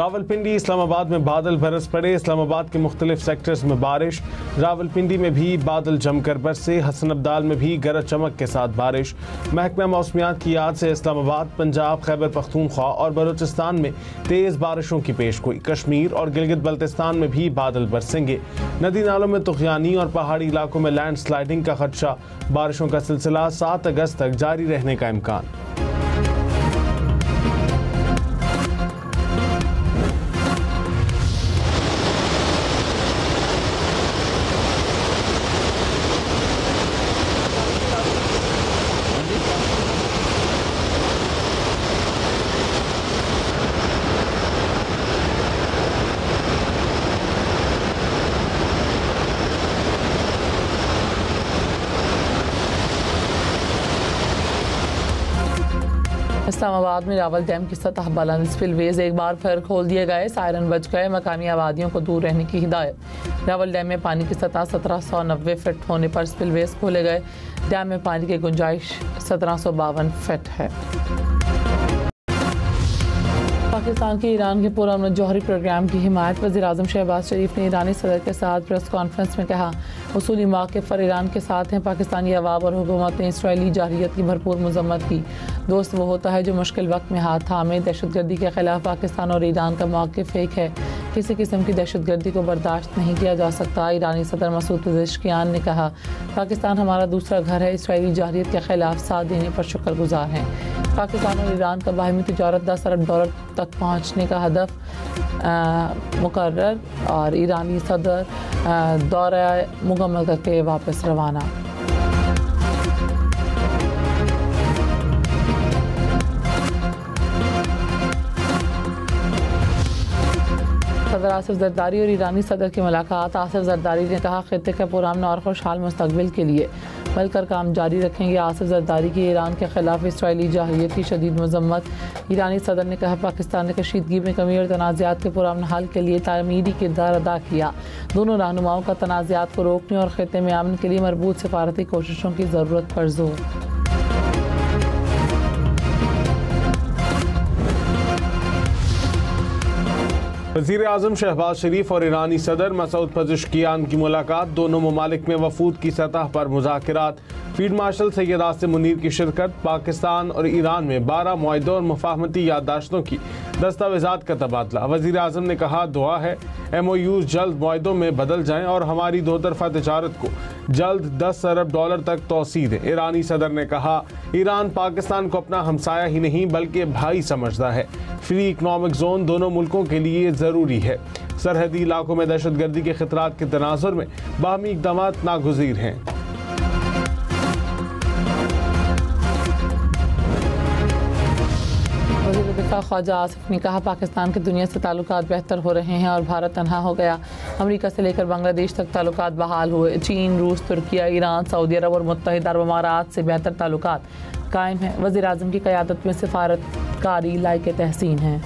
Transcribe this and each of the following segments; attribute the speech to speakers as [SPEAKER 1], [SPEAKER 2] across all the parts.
[SPEAKER 1] रावलपिंडी इस्लामाबाद में बादल बरस पड़े। इस्लामाबाद के मुख्तलिफ सेक्टर्स में बारिश। रावलपिंडी में भी बादल जमकर बरसे। हसन अब्दाल में भी गरज चमक के साथ बारिश। महकमा मौसमियात की याद से इस्लामाबाद, पंजाब, खैबर पख्तूनख्वा और बलूचिस्तान में तेज़ बारिशों की पेशगोई। कश्मीर और गिलगित बल्तिस्तान में भी बादल बरसेंगे। नदी नालों में तुग़यानी और पहाड़ी इलाकों में लैंड स्लाइडिंग का खदशा। बारिशों का सिलसिला 7 अगस्त तक जारी रहने का इम्कान।
[SPEAKER 2] इस्लामाबाद में रावल डैम की सतह बुलंद। स्पिलवेज एक बार फिर खोल दिए गए। सायरन बज गए। मकामी आबादियों को दूर रहने की हिदायत। रावल डैम में पानी की सतह 1790 फीट होने पर स्पिलवेज खोले गए। डैम में पानी की गुंजाइश 1752 फीट है। पाकिस्तान के ईरान के पुरअमन जौहरी प्रोग्राम की हिमायत। वज़ीर-ए-आज़म शहबाज शरीफ ने ईरानी सदर के साथ प्रेस कॉन्फ्रेंस में कहा, उसूली मौक़िफ़ पर ईरान के साथ हैं। पाकिस्तानी अवाम और हुकूमत ने इसराइली जारहियत की भरपूर मज़म्मत की। दोस्त वो होता है जो मुश्किल वक्त में हाथ थामे। दहशतगर्दी के ख़िलाफ़ पाकिस्तान और ईरान का मौक़िफ़ एक है। किसी किस्म की दहशतगर्दी को बर्दाश्त नहीं किया जा सकता। ईरानी सदर मसूद पेज़ेश्कियान ने कहा, पाकिस्तान हमारा दूसरा घर है। इसराइली जारहियत के ख़िलाफ़ साथ देने पर शुक्रगुजार हैं। पाकिस्तान और ईरान का बाहमी तिजारत $10 अरब तक पहुँचने का हदफ मुकर्रर और ईरानी सदर दौरा मुकम्मल करके वापस रवाना। सदर आसिफ जरदारी और ईरानी सदर की मुलाकात। आसिफ जरदारी ने कहा, खित्ते के पुरअमन और खुशहाल मुस्तकबिल के लिए मिलकर काम जारी रखेंगे। आसिफ जरदारी की ईरान के खिलाफ इसराइली जारहियत की शदीद मजम्मत। ईरानी सदर ने कहा, पाकिस्तान ने कशीदगी में कमी और तनाज़ात के पुरअमन हल के लिए तामीरी किरदार अदा किया। दोनों रहनुमाओं का तनाज़ात को रोकने और खित्ते में अमन के लिए मरबूत सफारती कोशिशों की ज़रूरत पर जोर।
[SPEAKER 1] वज़ीर-ए-आज़म शहबाज शरीफ और ईरानी सदर मसूद पेज़ेश्कियान की मुलाकात। दोनों ममालिक में वफूद की सतह पर मुज़ाकरात। फील्ड मार्शल सैयद आसिम मुनीर की शिरकत। पाकिस्तान और ईरान में 12 मुआहदों और मुफाहमती याददाश्तों की दस्तावेज़ात का तबादला। वज़ीर-ए-आज़म ने कहा, दुआ है MOUs जल्द मुआहदों में बदल जाएं और हमारी दो तरफ़ा तिजारत को जल्द $10 अरब तक तोसी दें। ईरानी सदर ने कहा, ईरान पाकिस्तान को अपना हमसाया ही नहीं बल्कि भाई समझता है। फ्री इकनॉमिक जोन दोनों मुल्कों के लिए ज़रूरी है। सरहदी इलाकों में दहशतगर्दी के खतरात के तनाजुर में बाहमी इक़दामात नागुज़ीर हैं।
[SPEAKER 2] ख्वाजा आसिफ ने कहा, पाकिस्तान के दुनिया से ताल्लुकात बेहतर हो रहे हैं और भारत तन्हा हो गया। अमेरिका से लेकर बांग्लादेश तक ताल्लुकात बहाल हुए। चीन, रूस, तुर्किया, ईरान, सऊदी अरब और मुत्तहिदा अरब अमारात से बेहतर ताल्लुकात कायम हैं। वज़ीर-ए-आज़म की क़यादत में सिफारतकारी लायक तहसीन है।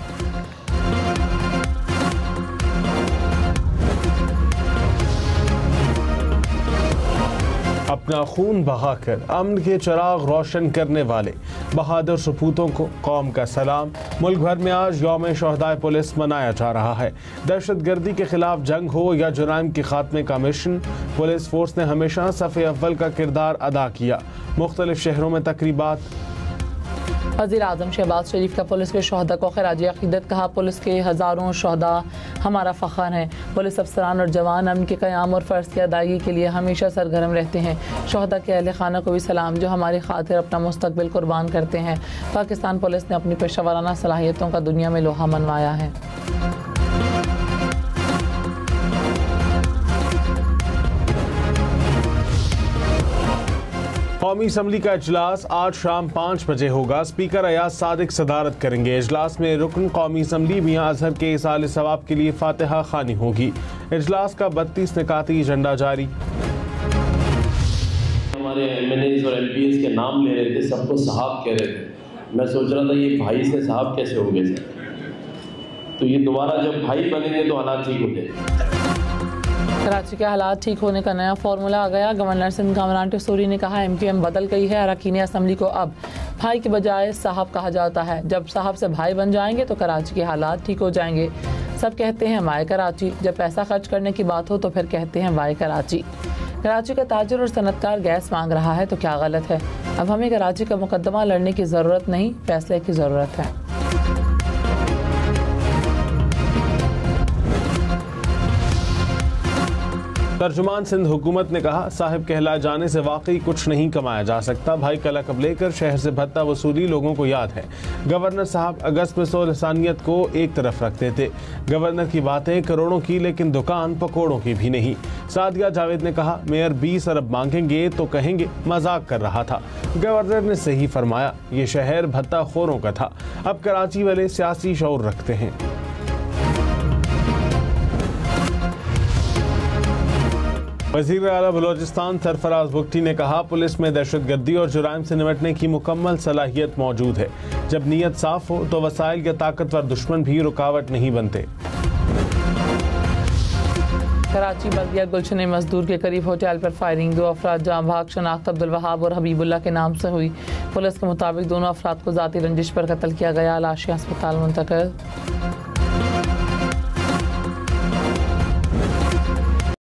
[SPEAKER 1] अपना खून बहाकर अमन के चिराग रोशन करने वाले बहादुर सपूतों को कौम का सलाम। मुल्क भर में आज यौम शहदाए पुलिस मनाया जा रहा है। दहशतगर्दी के खिलाफ जंग हो या जुराइम के खात्मे का मिशन, पुलिस फोर्स ने हमेशा सफ़े अव्वल का किरदार अदा किया। मुख्तलिफ शहरों में तकरीबात।
[SPEAKER 2] वज़ीर-ए-आज़म शहबाज शरीफ का पुलिस के शहदा को खिराज अक़ीदत। कहा, पुलिस के हज़ारों शहदा हमारा फ़ख्र हैं। पुलिस अफसरान और जवान अमन के क़याम और फ़र्ज़ की अदायगी के लिए हमेशा सरगर्म रहते हैं। शहदा के अहले खाना को भी सलाम जो हमारी खातिर अपना मुस्तक़बिल कुर्बान करते हैं। पाकिस्तान पुलिस ने अपनी पेशा वाराना सलाहियतों का दुनिया में लोहा मनवाया है।
[SPEAKER 1] कौमी असम्बली का इजलास आज शाम 5 बजे होगा। स्पीकर अयाज सादिक सदारत करेंगे। इजलास में रुकन कौमी असम्बली मियां अजहर के इसाले सवाब के लिए फातिहा खानी होगी। इजलास का 32 निकाती एजेंडा जारी।
[SPEAKER 3] हमारे MNAs और MPs के नाम ले रहे थे, सबको साहब कह रहे थे। मैं सोच रहा था ये भाई से साहब कैसे हो गए सर। तो ये दोबारा जब भाई बनेंगे तो हालात ठीक होते हैं।
[SPEAKER 2] कराची के हालात ठीक होने का नया फार्मूला आ गया। गवर्नर सिंध कामरान टिसूरी ने कहा, MQM बदल गई है। अरकान असम्बली को अब भाई के बजाय साहब कहा जाता है। जब साहब से भाई बन जाएंगे तो कराची के हालात ठीक हो जाएंगे। सब कहते हैं वाई कराची, जब पैसा खर्च करने की बात हो तो फिर कहते हैं वाई कराची। कराची का ताजिर और सनतकार गैस मांग रहा है तो क्या गलत है। अब हमें कराची का मुकदमा लड़ने की ज़रूरत नहीं, फैसले की ज़रूरत है।
[SPEAKER 1] तर्जुमान सिंध हुकूमत ने कहा, साहिब कहला जाने से वाकई कुछ नहीं कमाया जा सकता। भाई का लक़ब लेकर शहर से भत्ता वसूली लोगों को याद है। गवर्नर साहब अगस्त में सो लसानियत को एक तरफ रखते थे। गवर्नर की बातें करोड़ों की, लेकिन दुकान पकौड़ों की भी नहीं। सादिया जावेद ने कहा, मेयर 20 अरब मांगेंगे तो कहेंगे मजाक कर रहा था। गवर्नर ने सही फरमाया, ये शहर भत्ता खोरों का था। अब कराची वाले सियासी शऊर रखते हैं। वज़ीर आला बलोचिस्तान सरफराज बुगटी ने कहा, पुलिस में दहशतगर्दी और जुराइम से निपटने की मुकम्मल सलाहियत मौजूद है। जब नीयत साफ हो तो वसाइल या ताकतवर दुश्मन भी रुकावट नहीं बनते।
[SPEAKER 2] कराची बल्दिया गुलशन मजदूर के करीब होटल पर फायरिंग, 2 अफराद जाम भाग शनाख्त अब्दुल वहाब और हबीबुल्लाह के नाम से हुई। पुलिस के मुताबिक दोनों अफराद को ज़ाती रंजिश पर कत्ल किया गया। लाशें अस्पताल मुंतकिल।